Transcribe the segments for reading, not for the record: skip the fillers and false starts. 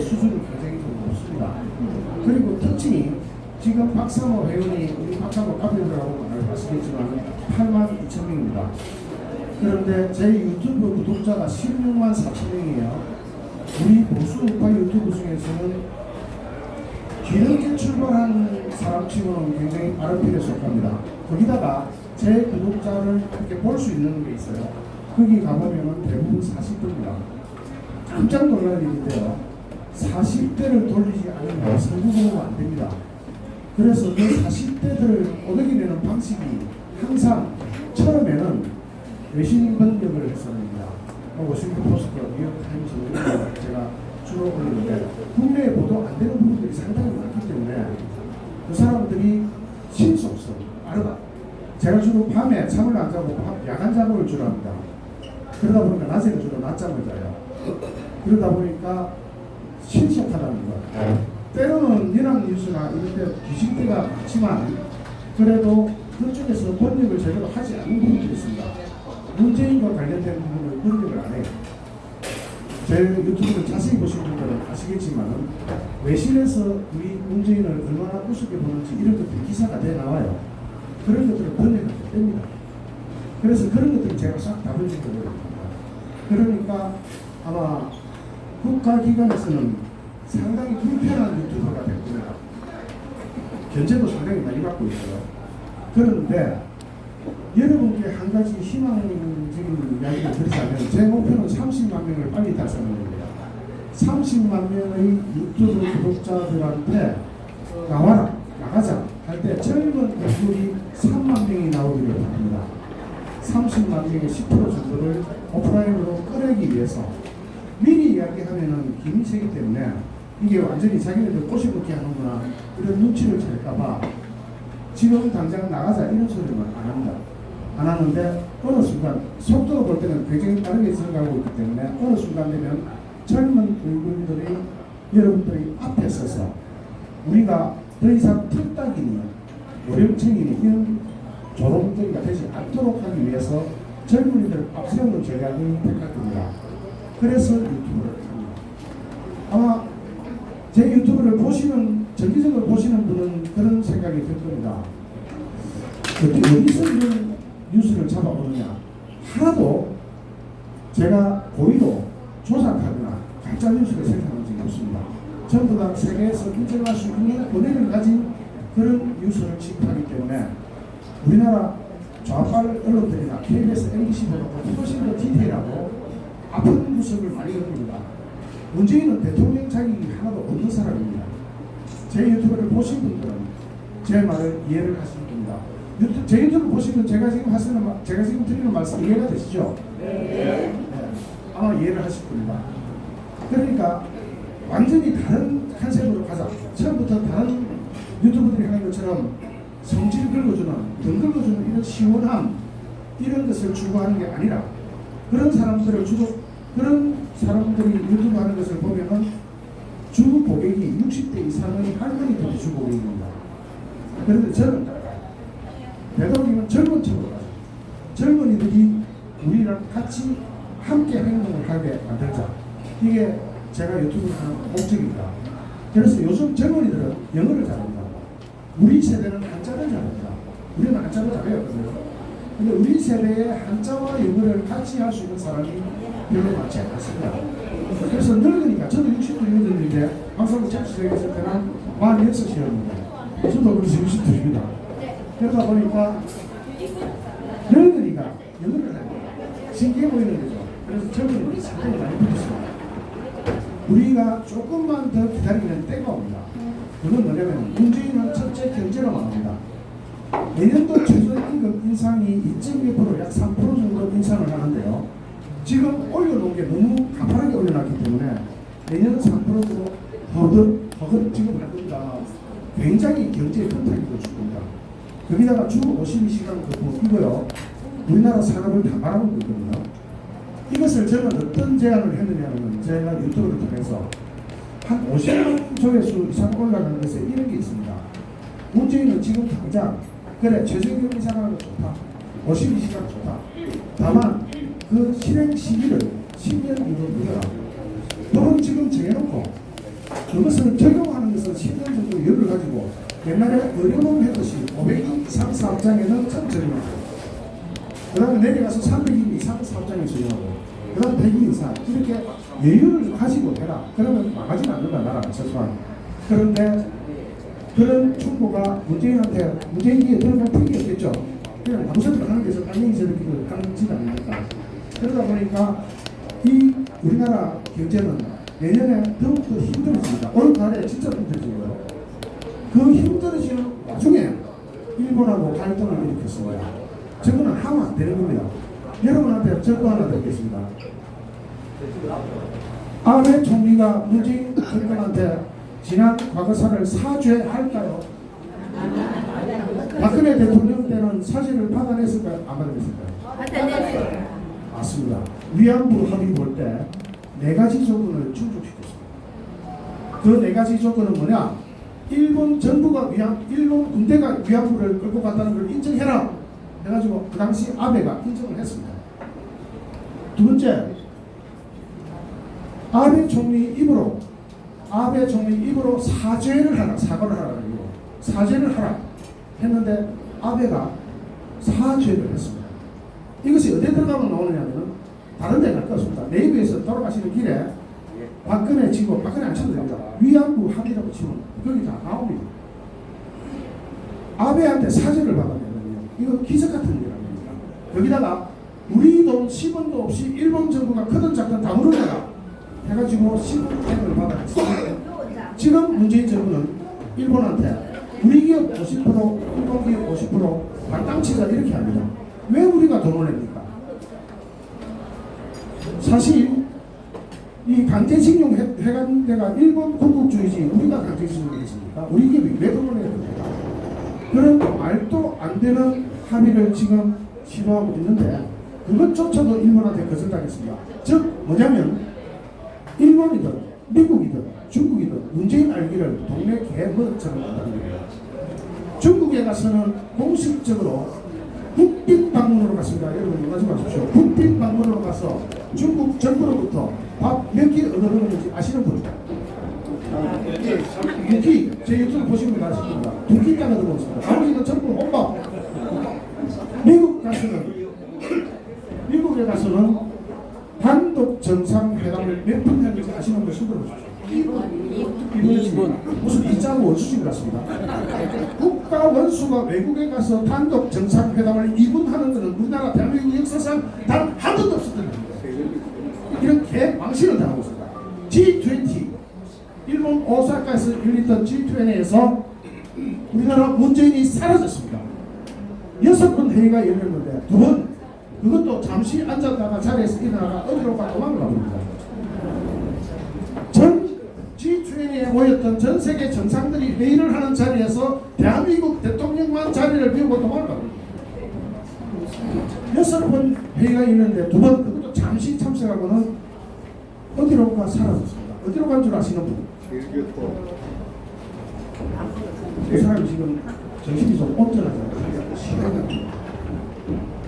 수준이 굉장히 좀 높습니다. 그리고 특징이 지금 박상호 회원이 우리 박상호 카페들하고 말씀했지만 8만 2천 명입니다. 그런데 제 유튜브 구독자가 16만 4천 명이에요. 우리 보수 우파 유튜브 중에서는 뒤늦게 출발한 사람 치고는 굉장히 빠른 편에 속합니다. 거기다가 제 구독자를 이렇게 볼 수 있는 게 있어요. 거기 가보면 대부분 40대입니다. 깜짝 놀랄 일인데요. 40대를 돌리지 않으면 선거구가 안 됩니다. 그래서 그 40대들을 오르기내는 방식이 항상 처음에는 외신 번역을 했었습니다. 워싱턴 포스트, 뉴욕 타임스 이런 거 제가 주로 올리는데 국내에 보도 안 되는 부분들이 상당히 많기 때문에 그 사람들이 신속성, 빠르다. 제가 주로 밤에 잠을 안 자고 야간 작업을 주로 합니다. 그러다 보니까 낮에는 주로 낮잠을 자요. 그러다 보니까 신속하다는 것. 때로는 연합뉴스나 이런 데 뒤질 때가 많지만 그래도 그쪽에서 번역을 제대로 하지 않는 부분들이 있습니다. 문재인과 관련된 부분을 번역을 안 해요. 제 유튜브를 자세히 보신 분들은 아시겠지만 외신에서 우리 문재인을 얼마나 우습게 보는지 이런 것들이 기사가 돼 나와요. 그런 것들을 번역을 못 됩니다. 그래서 그런 것들을 제가 싹 다 번역을 합니다. 그러니까 아마 국가기관에서는 상당히 불편한 유튜버가 될 겁니다. 견제도 상당히 많이 받고 있어요. 그런데 여러분께 한 가지 희망적인 이야기를 드리자면 제 목표는 30만 명을 빨리 달성하는 겁니다. 30만 명의 유튜브 구독자들한테 나와라, 나가자 할 때 젊은 얼굴이 3만 명이 나오기를 바랍니다. 30만 명의 10% 정도를 오프라인으로 끌기 위해서 미리 이야기하면은 김이 세기 때문에 이게 완전히 자기네들 꼬시 붙게 하는구나 이런 눈치를 챌까봐 지금 당장 나가자 이런 소리는 안 합니다. 안 하는데 어느 순간 속도로 볼 때는 굉장히 빠르게 생각하고 있기 때문에 어느 순간 되면 젊은 얼굴들이 여러분들이 앞에 서서 우리가 더 이상 틀딱이니 요령청이니 이런 조롱거리가 되지 않도록 하기 위해서 젊은이들 앞세우는 전략을 택할 겁니다. 그래서 유튜브를 합니다. 아마 제 유튜브를 보시는 정기적으로 보시는 분은 그런 생각이 들 겁니다. 어디서 이런 뉴스를 잡아오느냐. 하나도 제가 고의로 조작하거나 가짜 뉴스를 생산한 적이 없습니다. 전부 다 세계에서 인정할 수 있는 권위를 가진 그런 뉴스를 취급하기 때문에 우리나라 좌빨 언론들이나 KBS, MBC보다 훨씬 더 디테일하고 아픈 모습을 많이 보입니다. 문재인은 대통령 자격이 하나도 없는 사람입니다. 제 유튜브를 보신 분들은 제 말을 이해를 하실 겁니다. 제 유튜브 보시면 제가 지금 드리는 말씀 이해가 되시죠? 네. 아마 이해를 하실 겁니다. 그러니까 완전히 다른 컨셉으로 가자. 처음부터 다른 유튜브들이 하는 것처럼 성질 긁어주는, 등 긁어주는 이런 시원함 이런 것을 추구하는 게 아니라 그런 사람들을 그런 사람들이 유튜브 하는 것을 보면은 주 고객이 60대 이상의 할머니들이 주 고객입니다. 그런데 저는 되도록이면 젊은 척으로 가죠. 젊은이들이 우리랑 같이 함께 행동을 하게 만들자. 이게 제가 유튜브를 하는 목적입니다. 그래서 요즘 젊은이들은 영어를 잘합니다. 우리 세대는 한자를 잘합니다. 우리는 한자를 잘해요. 근데 우리 세대의 한자와 영어를 같이 할 수 있는 사람이 별로 많지 않습니다. 그래서 늙으니까 저도 60도 늙었는데 방송국 착수되어 있을 때는 46이었는데 저도 그래서 60도입니다. 그러다 보니까 늙으니까 영어를 해요. 신기해 보이는 거죠. 그래서 젊은이들이 상당히 많이 붙었습니다. 우리가 조금만 더 기다리면 때가 옵니다. 그건 뭐냐면 문재인은 첫째 경제로 나옵니다. 내년도 최저임금 인상이 2.2% 약 3% 정도 인상을 하는데요. 지금 올려놓은 게 너무 가파르게 올려놨기 때문에 내년은 3%로 허겁 지금 할 겁니다. 굉장히 경제에 큰 타격을 줄 겁니다. 거기다가 주 52시간 근무이고요. 우리나라 산업을 다 말아먹고 있거든요. 이것을 저는 어떤 제안을 했느냐면 제가 유튜브를 통해서 한 50만 조회수 이상 올라가는 것에 이런 게 있습니다. 문재인은 지금 당장 그래 최저임금 인상하는 거 좋다. 52시간 좋다. 다만 그 실행 시기를 10년 이후로 미뤄라. 법은 지금 정해놓고 그것을 적용하는 것은 10년 정도 여유를 가지고 옛날에 의료론 했듯이 500인 이상 사업장에는 1000점이고 그 다음에 내려가서 300인 이상 사업장에 적용하고 그 다음에 100인 이상 이렇게 여유를 가지고 해라. 그러면 망하지는 않는다 나라가 최소한. 그런데 그런 충고가 문재인이 들어갈 필요가 없겠죠. 그냥 아무것도 하는 데서 당연히 저렇게 하는 짓 아닙니까? 그러다 보니까 이 우리나라 경제는 내년에 더욱더 힘들어집니다. 올 달에 진짜 힘들어져요. 그 힘들어지는 와중에 일본하고 갈등을 일으켰습니다. 저거는 하면 안 되는 겁니다. 여러분한테 정보 하나 드리겠습니다. 아베 총리가 문재인 정권한테 지난 과거사를 사죄할까요? 박근혜 대통령 때는 사죄를 받아냈을까요? 안 받아냈을까요? 받아냈어요. 맞습니다. 위안부 합의 볼 때 네 가지 조건을 충족시켰습니다. 그 네 가지 조건은 뭐냐? 일본 정부가 일본 군대가 위안부를 끌고 갔다는 걸 인정해라. 해가지고 그 당시 아베가 인정을 했습니다. 두 번째, 아베 총리 입으로 사죄를 하라, 사과를 하라, 사죄를 하라 했는데 아베가 사죄를 했습니다. 이것이 어디에 들어가면 나오느냐면 다른 데 갈 거 없습니다. 네이버에서 돌아가시는 길에 박근혜 치고 박근혜 안 쳐도 됩니다. 위안부 합의라고 치면 거기 다 나옵니다. 아베한테 사죄를 받아내거든요. 이거 기적 같은 일입니다. 여기다가 우리 돈 10원도 없이 일본 정부가 크든 작든 다 물어내라 해가지고 10원을 받아냈습니다. 지금 문재인 정부는 일본한테 우리 기업 50%, 일본 기업 50% 반땅치자 이렇게 합니다. 왜 우리가 돈을 냅니까? 사실 이 강제징용 해간 데가 일본 군국주의지 우리가 강제징용을 했습니까? 우리 기업이 왜 돈을 내야 됩니까? 그런 말도 안 되는 합의를 지금 시도하고 있는데 그것조차도 일본한테 거절당했습니다. 즉 뭐냐면 일본이든 미국이든 중국이든 문재인 알기를 동네 개버릇처럼 한다는 거예요. 중국에 가서는 공식적으로 국빈 방문으로 갔습니다. 여러분 놀라지 마십시오. 국빈 방문으로 가서 중국 정부로부터 밥 몇 끼 얻어먹는지 아시는 분? 두끼 제 유튜브 보시면 아십니다. 2끼 딱 얻어먹었습니다. 나머지는 전부 혼밥. 미국에 가서는 단독 정상회담을 몇 분 했는지 아시는 분 손들어 보십시오. 2분. 무슨 이자고 원수진 같습니다. 국가 원수가 외국에 가서 단독 정상회담을 2분 하는 것은 우리나라 대한민국 역사상 단 한 번도 없었던 겁니다. 이렇게 망신을 당하고 있습니다. G20 일본 오사카에서 열렸던 G20에서 우리나라 문재인이 사라졌습니다. 6번 회의가 열렸는데 2번 그것도 잠시 앉았다가 자리에서 일어나가 어디로 가 도망을 가버립니다. 전 G20에 모였던 전 세계 정상들이 회의를 하는 자리에서 대한민국 대통령만 자리를 비우고 도망을 가버립니다. 6번 회의가 있는데 2번 그것도 잠시 참석하고는 어디론가 사라졌습니다. 어디로 간 줄 아시는 분? 그 사람이 지금 정신이 좀 온전하잖아요.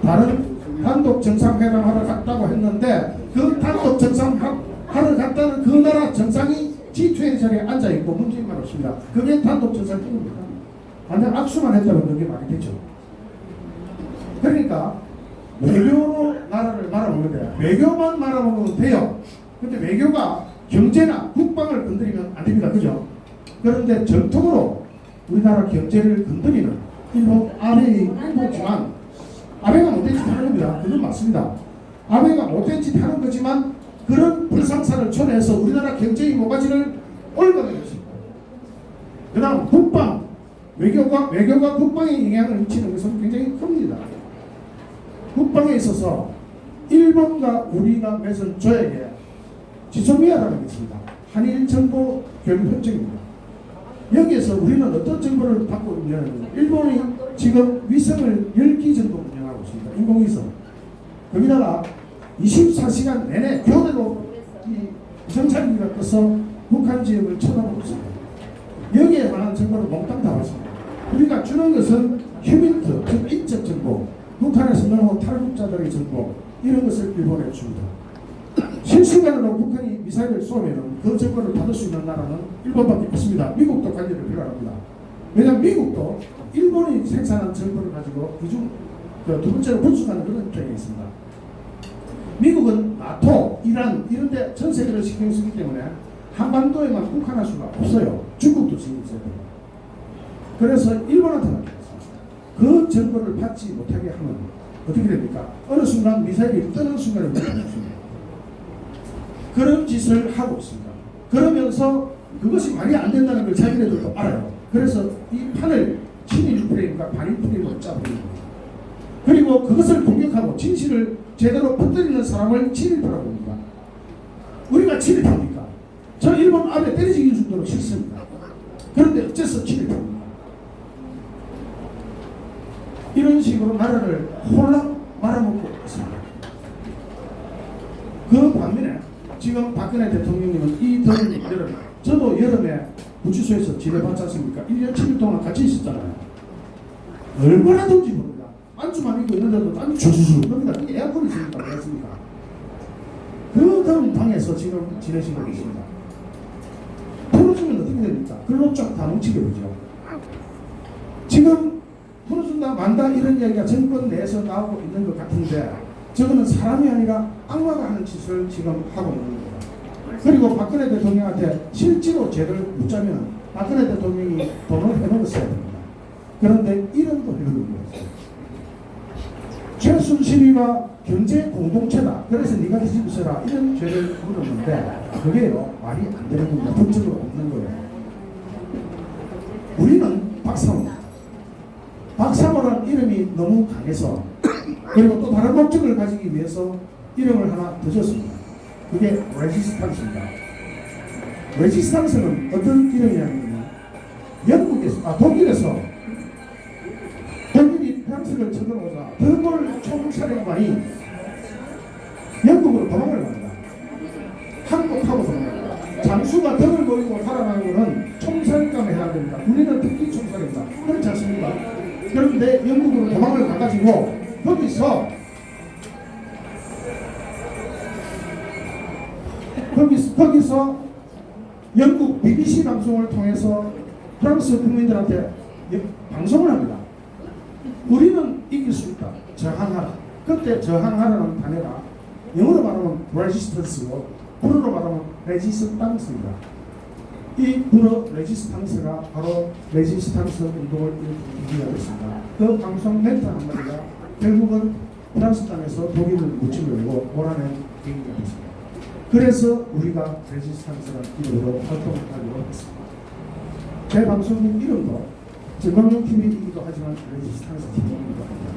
다른 단독 정상회담 하러 갔다고 했는데 그 단독 정상회담 하러 갔다는 그 나라 정상이 G20 자리에 앉아있고 문재인만 없습니다. 그게 단독 정상회담입니다. 완전 악수만 했다면 그게 말이 되죠. 그러니까 외교로 나라를 말아먹는데 외교만 말아먹으면 돼요. 근데 외교가 경제나 국방을 건드리면 안 됩니다. 그죠? 그런데 전통으로 우리나라 경제를 건드리는 일본 아베의 행보지만 아베가 못된 짓 하는 겁니다. 그건 맞습니다. 아베가 못된 짓 하는 거지만 그런 불상사를 초래해서 우리나라 경제의 모가지를 올가는 것입니다. 그 다음 국방, 외교가 국방에 영향을 미치는 것은 굉장히 큽니다. 국방에 있어서 일본과 우리가 맺은 조약에 지소미아라는 게 있습니다. 한일 정보 교류 협정입니다. 여기에서 우리는 어떤 정보를 받고 있냐면 일본이 지금 위성을 10기 정도 운영하고 있습니다. 인공위성. 거기다가 24시간 내내 교대로 이 위성차기가 떠서 북한 지역을 쳐다보고 있습니다. 여기에 관한 정보를 몽땅 다 받습니다. 우리가 주는 것은 휴민트, 즉 인적 정보, 북한에서 넘어온 탈북자들의 정보 이런 것을 일본에 줍니다. 실시간으로 북한이 미사일을 쏘면 그 정권을 받을 수 있는 나라는 일본밖에 없습니다. 미국도 관리를 필요합니다. 왜냐하면 미국도 일본이 생산한 정권을 가지고 두 번째로 분수하는 그런 입장에 있습니다. 미국은 나토, 이란 이런 데 전 세계를 신경 쓰기 때문에 한반도에만 국한할 수가 없어요. 중국도 신경 써야 됩니다. 그래서 일본한테 맡겼습니다. 그 정권을 받지 못하게 하면 어떻게 됩니까? 어느 순간 미사일이 뜨는 순간에 멈춰있습니다. 그런 짓을 하고 있습니다. 그러면서 그것이 말이 안 된다는 걸 자기네들도 알아요. 그래서 이 판을 친일 프레임과 반일 프레임으로 짜버리는 겁니다. 그리고 그것을 공격하고 진실을 제대로 퍼뜨리는 사람을 친일파라고 합니다. 우리가 친일파입니까? 저 일본 앞에 때려지기 정도로 싫습니다. 그런데 어째서 친일파입니까? 이런 식으로 나라를 홀랑 말아먹고 있습니다. 그 반면에 지금 박근혜 대통령님은 이 더운 여름, 저도 여름에 구치소에서 지내봤지 않습니까? 1년 7일 동안 같이 있었잖아요. 얼마나 더운지 모릅니다. 안주만 입고 있는데도 땀이 줄줄 흐릅니다. 이게 에어컨이 있으니까 그렇습니까? 그 더운 방에서 지금 지내시고 계십니다. 풀어주면 어떻게 됩니까? 글로 쫙 다 뭉치게 되죠. 지금 풀어준다 만다 이런 이야기가 정권 내에서 나오고 있는 것 같은데 저거는 사람이 아니라 악마가 하는 짓을 지금 하고 있는 겁니다. 그리고 박근혜 대통령한테 실제로 죄를 묻자면 박근혜 대통령이 돈을 해먹었어야 됩니다. 그런데 이름도 해먹었어요. 최순실이가 경제 공동체다. 그래서 네가 뒤집으셔라. 이런 죄를 물었는데 그게요 말이 안 되는 겁니다. 법적으로 없는 거예요. 우리는 박사모입니다. 박사모라는 이름이 너무 강해서 그리고 또 다른 목적을 가지기 위해서 이름을 하나 더 줬습니다. 그게 레지스탕스입니다. 레지스탕스는 어떤 이름이냐면 독일에서 독일이 프랑스를 쳐들어오자德걸 총사령관이 영국으로 도망을 갑니다. 항복하고 도망갑니다. 장수가 덕을 보이고 살아나는 것은 총사령관에 해당됩니다. 우리는 특기 총사령관 그렇지 않습니까? 그런데 영국으로 도망을 가가지고 거기서 영국 BBC 방송을 통해서 프랑스 국민들한테 방송을 합니다. 우리는 이길 수 있다. 저항하라. 그때 저항하라는 단어가 영어로 말하면 resistance고 불어로 말하면 레지스탕스입니다. 이 불어 레지스탕스가 바로 레지스탕스 운동을 일으키게 했습니다. 그 방송 멘트 한마디가 결국은 프랑스 땅에서 독일을 묻히려고 몰아낸 계기가 됐습니다. 그래서 우리가 레지스탕스라는 이름으로 활동하기로 했습니다. 제 방송인 이름도 정광용 TV이기도 하지만 레지스탕스 TV이기도 합니다.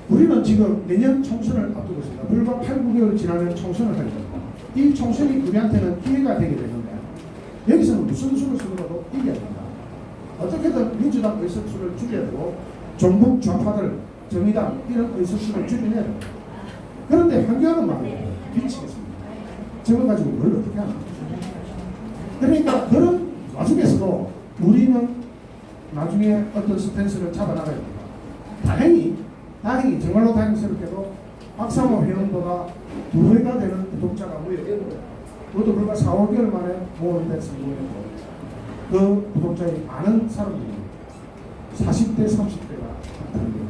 우리는 지금 내년 총선을 앞두고 있습니다. 불과 8, 9개월 지나면 총선을 하게 됩니다. 이 총선이 우리한테는 기회가 되게 되는데 여기서는 무슨 수를 쓰더라도 이겨야 됩니다. 어떻게든 민주당 의석수를 줄여야 되고 종북 좌파들, 정의당 이런 의석수를 줄여야 됩니다. 그런데 한겨울은 말이에요. 미치겠습니다. 저거 가지고 뭘 어떻게 하나. 그러니까 그런 와중에서도 우리는 나중에 어떤 스탠스를 잡아나가야 됩니다. 다행히 정말로 다행스럽게도 박사모 회원보다 2배가 되는 구독자가 모였고 그것도 불과 4, 5개월 만에 모으는데 성공했고 그 구독자의 많은 사람들이 40대, 30대가 나타납니다.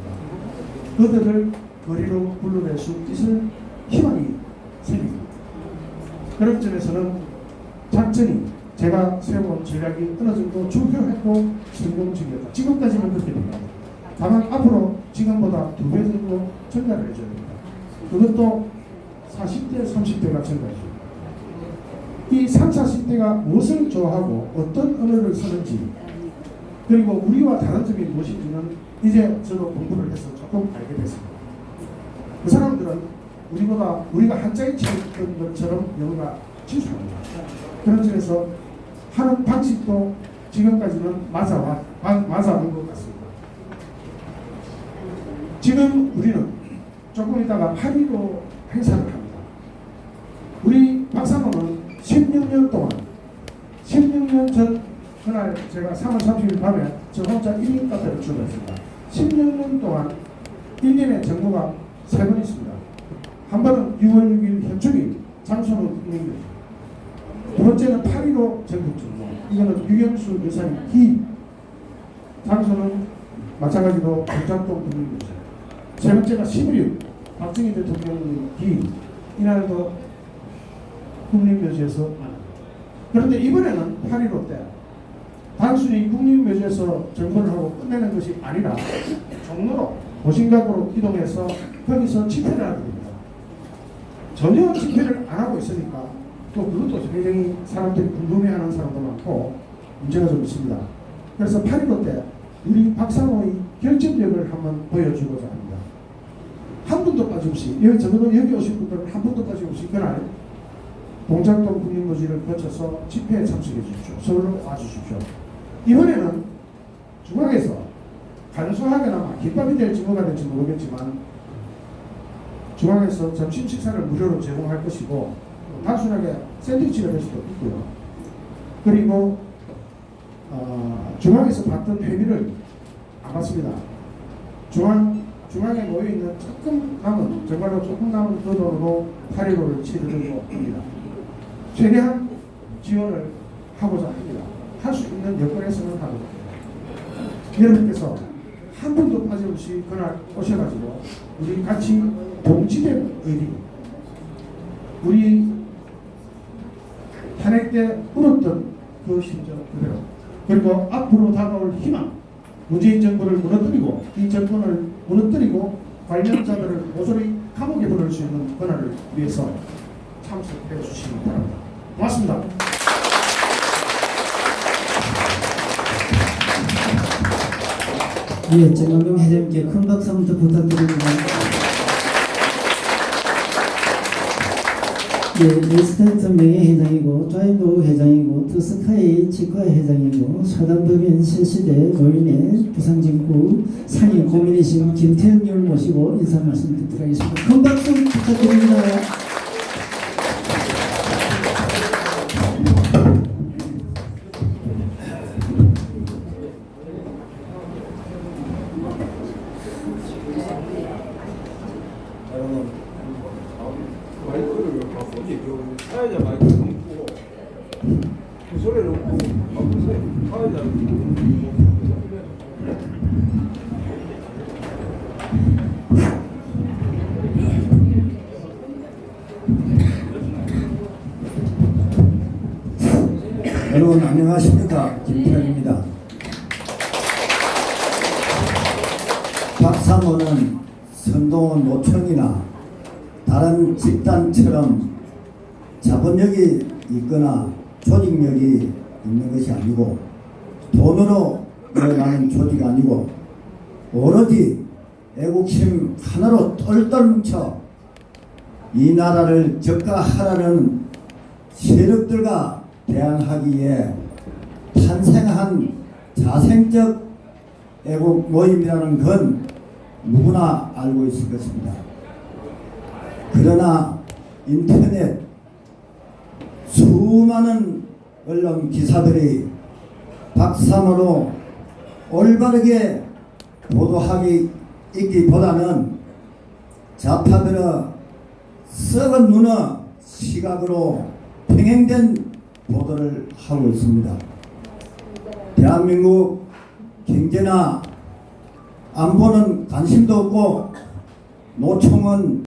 그들을 거리로 불러낼 수 있을 희망이 생깁니다. 그런 점에서는 작전이 제가 세워온 전략이 어느 정도 주표했고 성공적이었다. 지금까지는 그렇게 됩니다. 다만 앞으로 지금보다 2배 정도 증가를 해줘야 됩니다. 그것도 40대, 30대가 증가해줍니다. 이 30, 40대가 무엇을 좋아하고 어떤 언어를 쓰는지 그리고 우리와 다른 점이 무엇인지는 이제 저도 공부를 해서 조금 알게 됐습니다. 그 사람들은 우리가 한자에 치는 것처럼 영어가 친숙합니다. 그런 점에서 하는 방식도 지금까지는 맞아온 것 같습니다. 지금 우리는 조금 있다가 8.15 행사를 합니다. 우리 박사모는 16년 동안 16년 전 그날 제가 3월 30일 밤에 저 혼자 1인 카페를 출발했습니다. 16년 동안 1년에 정부가 3번 있습니다. 한 번은 6월 6일 현충일, 장소는 국민묘지. 두 번째는 8.15 전국정모. 이거는 유경수 여사님 기. 장소는 마찬가지로 경장동 국민묘지. 세 번째가 11.6 박정희 대통령 기. 이날도 국민묘지에서 그런데 이번에는 8.15 때 단순히 국립묘지에서 점거를 하고 끝내는 것이 아니라 종로로 보신각으로 이동해서 거기서 집회를 하게 됩니다. 전혀 집회를 안 하고 있으니까 또 그것도 굉장히 사람들이 궁금해하는 사람도 많고 문제가 좀 있습니다. 그래서 8.15 때 우리 박상호의 결집력을 한번 보여주고자 합니다. 한 분도 빠짐없이 적어도 여기 오신 분들은 한 분도 빠짐없이 그날 동작동 국립묘지를 거쳐서 집회에 참석해 주십시오. 서울로 와주십시오. 이번에는 중앙에서 간소하게나마 김밥이 될지 뭐가 될지 모르겠지만 중앙에서 점심 식사를 무료로 제공할 것이고 단순하게 샌드위치가 될 수도 있고요. 그리고 중앙에서 받던 회비를 안 받습니다. 중앙에 모여있는 조금 남은 정말로 조금 남은 그 돈으로 8.15를 치르려고 합니다. 최대한 지원을 하고자 합니다. 할 수 있는 여건에서는 하고자 합니다. 여러분께서 한 분도 빠짐없이 그날 오셔가지고 우리 같이 동치된 의리, 우리 탄핵 때 울었던 그 심정 그대로, 그리고 앞으로 다가올 희망, 문재인 정부를 무너뜨리고 이 정권을 무너뜨리고 관련자들을 모조리 감옥에 보낼 수 있는 그날을 위해서 참석해 주시기 바랍니다. 고맙습니다. 예, 정강용 회장님께 큰 박수 한번 부탁드립니다. 예, 레스턴트 명예회장이고 드라이브 회장이고 더스카이 치과 회장이고 사단법인 실시대 노인의 부산진구 상임 고민이신 김태현님을 모시고 인사 말씀 듣도록 하겠습니다. 큰 박수 부탁드립니다. 마이크를 바꾸지. 사회자 마이크 넘고 그 소리를 넘고 바꾸세요. 사회자 여러분 안녕하십니까, 김태현입니다. 박사모는 선동원 노총이나 다른 집단처럼 자본력이 있거나 조직력이 있는 것이 아니고 돈으로 일어나는 조직이 아니고 오로지 애국심 하나로 똘똘 뭉쳐 이 나라를 적가하라는 세력들과 대항하기에 탄생한 자생적 애국 모임이라는 건 누구나 알고 있을 것입니다. 그러나 인터넷 수많은 언론 기사들이 박사모로 올바르게 보도하기 있기보다는 좌파들의 썩은 눈의 시각으로 평행된 보도를 하고 있습니다. 대한민국 경제나 안보는 관심도 없고 노총은